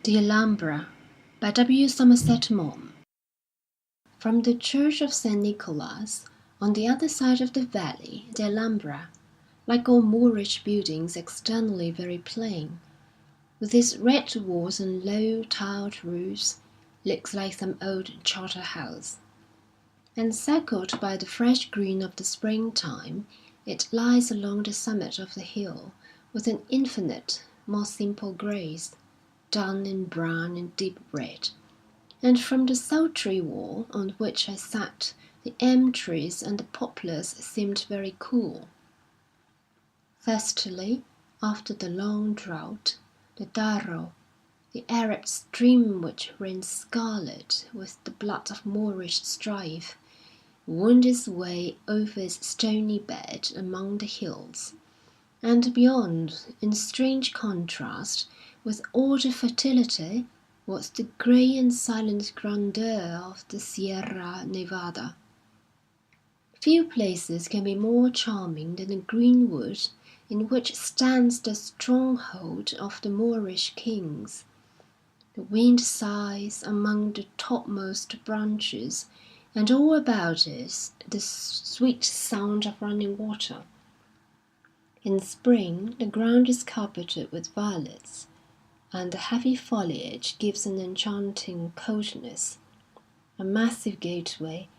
The Alhambra by W. Somerset Maugham. From the church of St. Nicholas, on the other side of the valley, the Alhambra, like all Moorish buildings externally very plain, with its red walls and low tiled roofs, looks like some old charter house. Encircled by the fresh green of the springtime, it lies along the summit of the hill with an infinite, more simple grace, dun and brown and deep red, and from the sultry wall on which I sat the elm trees and the poplars seemed very cool. Thirstily, after the long drought, the Darro, the Arab stream which ran scarlet with the blood of Moorish strife, wound its way over its stony bed among the hills, and beyond, in strange contrast with all the fertility, was the grey and silent grandeur of the Sierra Nevada. Few places can be more charming than a green wood in which stands the stronghold of the Moorish kings. The wind sighs among the topmost branches, and all about is the sweet sound of running water. In spring the ground is carpeted with violets, and the heavy foliage gives an enchanting coldness. A massive gateway,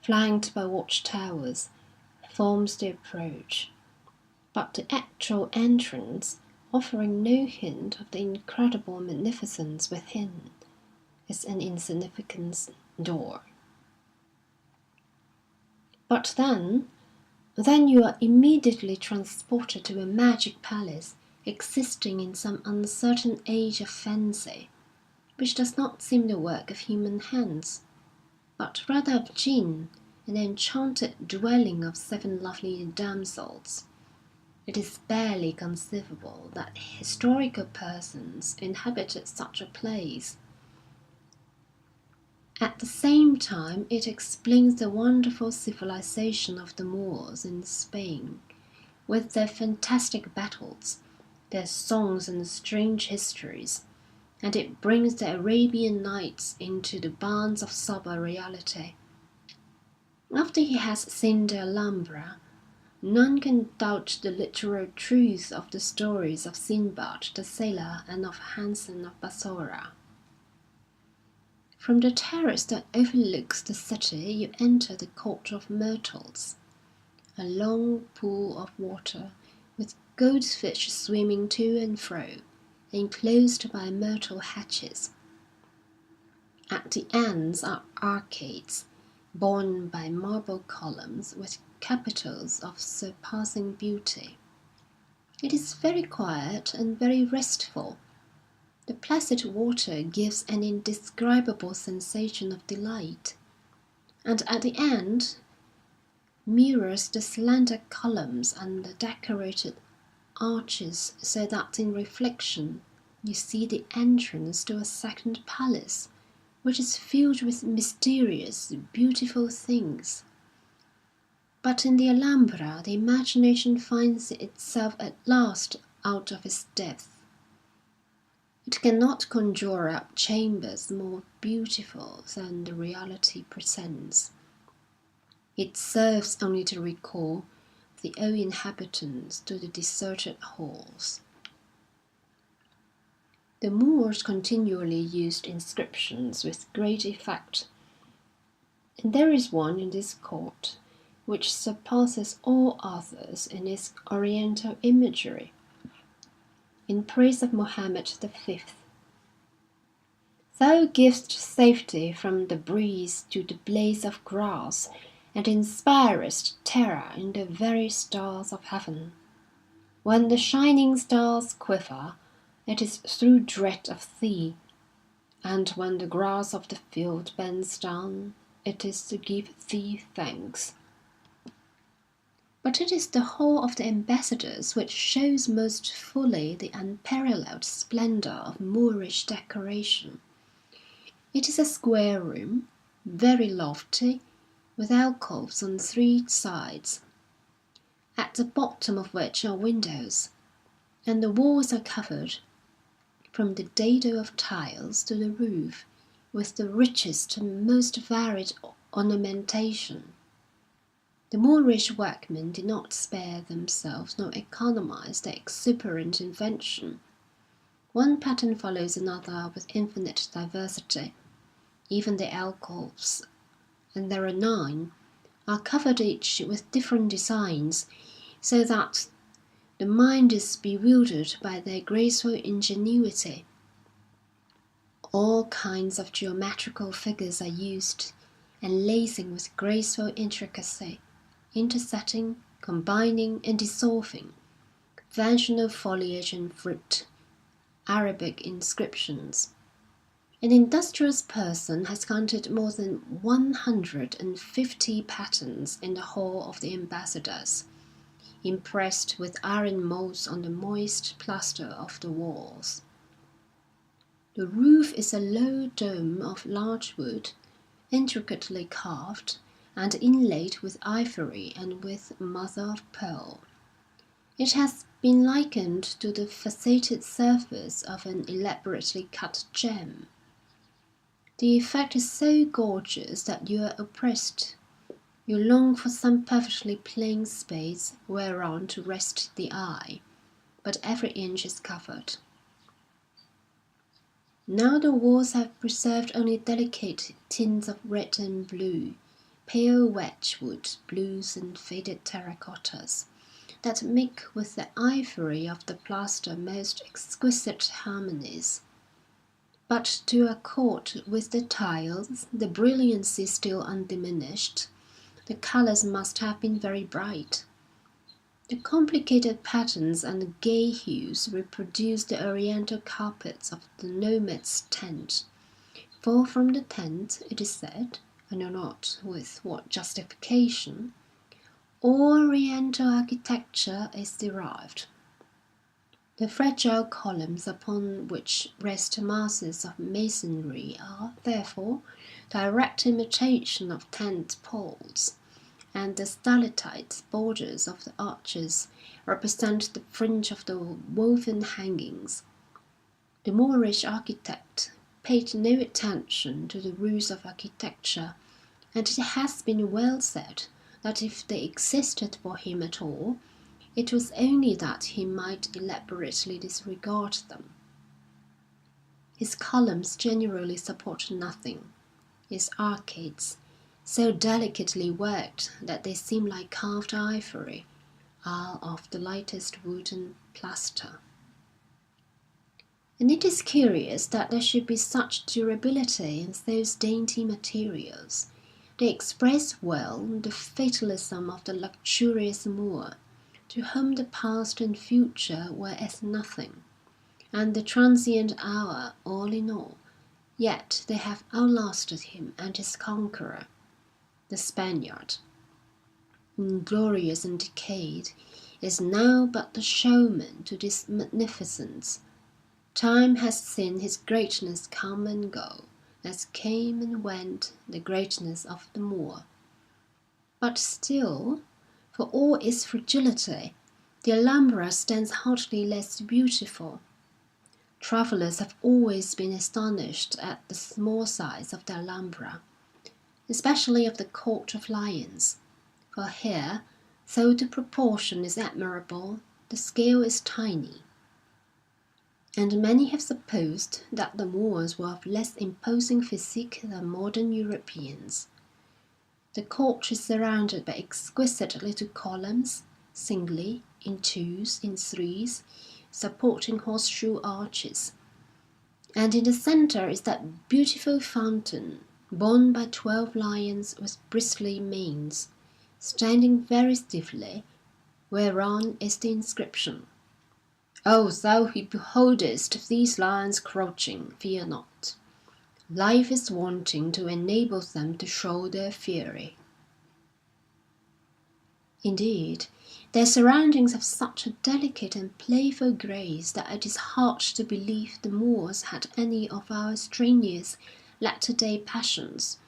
flanked by watch-towers, forms the approach, but the actual entrance, offering no hint of the incredible magnificence within, is an insignificant door. But then you are immediately transported to a magic palace existing in some uncertain age of fancy, which does not seem the work of human hands, but rather of jinn, an enchanted dwelling of 7 lovely damsels. It is barely conceivable that historical persons inhabited such a place. At the same time, it explains the wonderful civilization of the Moors in Spain, with their fantastic battles, their songs and strange histories, and it brings the Arabian Nights into the bounds of sober reality. After he has seen the Alhambra, none can doubt the literal truth of the stories of Sinbad the sailor and of Hansen of Bassora. From the terrace that overlooks the city you enter the Court of Myrtles, a long pool of water with goldfish swimming to and fro, enclosed by myrtle hedges. At the ends are arcades, borne by marble columns with capitals of surpassing beauty. It is very quiet and very restful. The placid water gives an indescribable sensation of delight, and at the end mirrors the slender columns and the decorated arches, so that in reflection you see the entrance to a second palace, which is filled with mysterious, beautiful things. But in the Alhambra the imagination finds itself at last out of its depth. It cannot conjure up chambers more beautiful than the reality presents. It serves only to recall the old inhabitants to the deserted halls. The Moors continually used inscriptions with great effect, and there is one in this court which surpasses all others in its oriental imagery, in praise of Mohammed V. Thou givest safety from the breeze to the blades of grass, and inspirest terror in the very stars of heaven. When the shining stars quiver, it is through dread of thee, and when the grass of the field bends down, it is to give thee thanks. But it is the hall of the ambassadors which shows most fully the unparalleled splendour of Moorish decoration. It is a square room, very lofty, with alcoves on 3 sides, at the bottom of which are windows, and the walls are covered, from the dado of tiles to the roof, with the richest and most varied ornamentation. The Moorish workmen did not spare themselves nor economize their exuberant invention. One pattern follows another with infinite diversity. Even the alcoves, and there are 9, are covered each with different designs, so that the mind is bewildered by their graceful ingenuity. All kinds of geometrical figures are used, enlacing with graceful intricacy, intersetting, combining, and dissolving, conventional foliage and fruit, Arabic inscriptions. An industrious person has counted more than 150 patterns in the hall of the ambassadors, impressed with iron moulds on the moist plaster of the walls. The roof is a low dome of larch wood, intricately carved, and inlaid with ivory and with mother of pearl. It has been likened to the faceted surface of an elaborately cut gem. The effect is so gorgeous that you are oppressed. You long for some perfectly plain space whereon to rest the eye, but every inch is covered. Now the walls have preserved only delicate tints of red and blue, pale wedgwood blues and faded terracottas, that make with the ivory of the plaster most exquisite harmonies. But to accord with the tiles, the brilliancy still undiminished, the colours must have been very bright. The complicated patterns and gay hues reproduce the oriental carpets of the nomad's tent, for from the tent, it is said, I know not with what justification, all oriental architecture is derived. The fragile columns upon which rest masses of masonry are, therefore, direct imitation of tent poles, and the stalactite borders of the arches represent the fringe of the woven hangings. The Moorish architect paid no attention to the rules of architecture, and it has been well said that if they existed for him at all, it was only that he might elaborately disregard them. His columns generally support nothing. His arcades, so delicately worked that they seem like carved ivory, are of the lightest wood and plaster. And it is curious that there should be such durability in those dainty materials. They express well the fatalism of the luxurious Moor, to whom the past and future were as nothing, and the transient hour all in all, yet they have outlasted him and his conqueror, the Spaniard. Inglorious and decayed, is now but the showman to this magnificence. Time has seen his greatness come and go, as came and went the greatness of the Moor. But still, for all its fragility, the Alhambra stands hardly less beautiful. Travellers have always been astonished at the small size of the Alhambra, especially of the Court of Lions, for here, though the proportion is admirable, the scale is tiny. And many have supposed that the Moors were of less imposing physique than modern Europeans. The court is surrounded by exquisite little columns, singly, in twos, in threes, supporting horseshoe arches. And in the centre is that beautiful fountain, borne by 12 lions with bristly manes, standing very stiffly, whereon is the inscription, O thou who beholdest these lions crouching, fear not. Life is wanting to enable them to show their fury. Indeed, their surroundings have such a delicate and playful grace that it is hard to believe the Moors had any of our strenuous latter-day passions.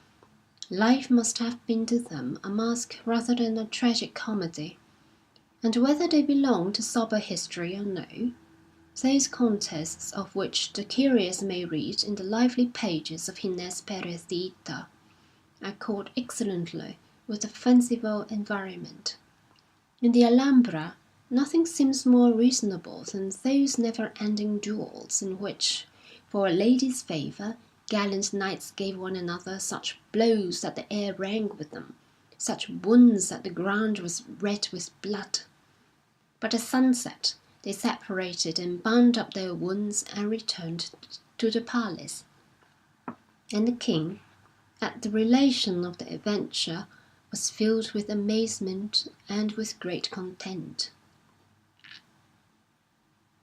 Life must have been to them a masque rather than a tragic comedy, and whether they belong to sober history or no, those contests of which the curious may read in the lively pages of Gines Perecita, accord excellently with the fanciful environment. In the Alhambra, nothing seems more reasonable than those never-ending duels in which, for a lady's favour, gallant knights gave one another such blows that the air rang with them, such wounds that the ground was red with blood. But at sunset they separated and bound up their wounds and returned to the palace. And the king, at the relation of the adventure, was filled with amazement and with great content.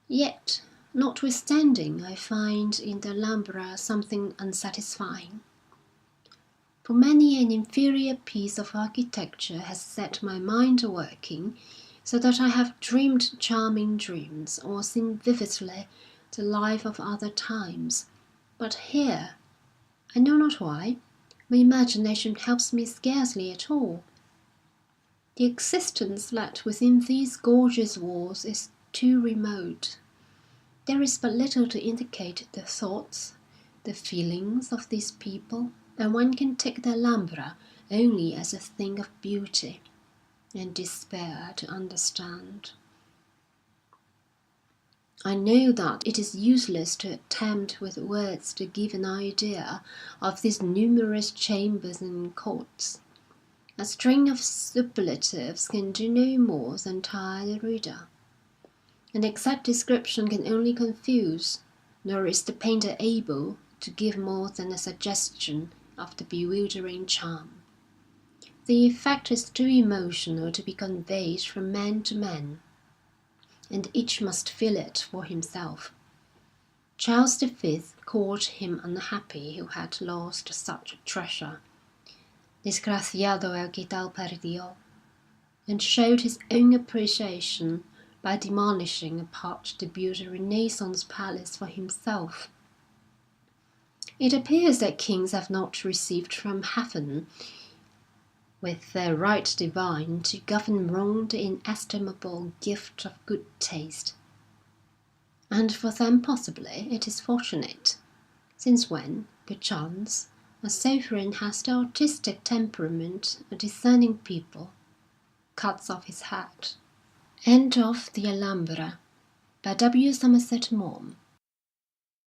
Yet, notwithstanding, I find in the Alhambra something unsatisfying. For many an inferior piece of architecture has set my mind a-working, so that I have dreamed charming dreams, or seen vividly the life of other times. But here, I know not why, my imagination helps me scarcely at all. The existence that within these gorgeous walls is too remote. There is but little to indicate the thoughts, the feelings of these people, and one can take the Alhambra only as a thing of beauty and despair to understand. I know that it is useless to attempt with words to give an idea of these numerous chambers and courts. A string of superlatives can do no more than tire the reader. An exact description can only confuse, nor is the painter able to give more than a suggestion of the bewildering charm. The effect is too emotional to be conveyed from man to man, and each must feel it for himself. Charles V called him unhappy who had lost such a treasure, desgraciado el que tal perdió, and showed his own appreciation by demolishing a part to build a Renaissance palace for himself. It appears that kings have not received from heaven, with their right divine, to govern wrong the inestimable gift of good taste. And for them possibly it is fortunate, since when, perchance, a sovereign has the artistic temperament, a discerning people cuts off his head. End of The Alhambra by W. Somerset Maugham.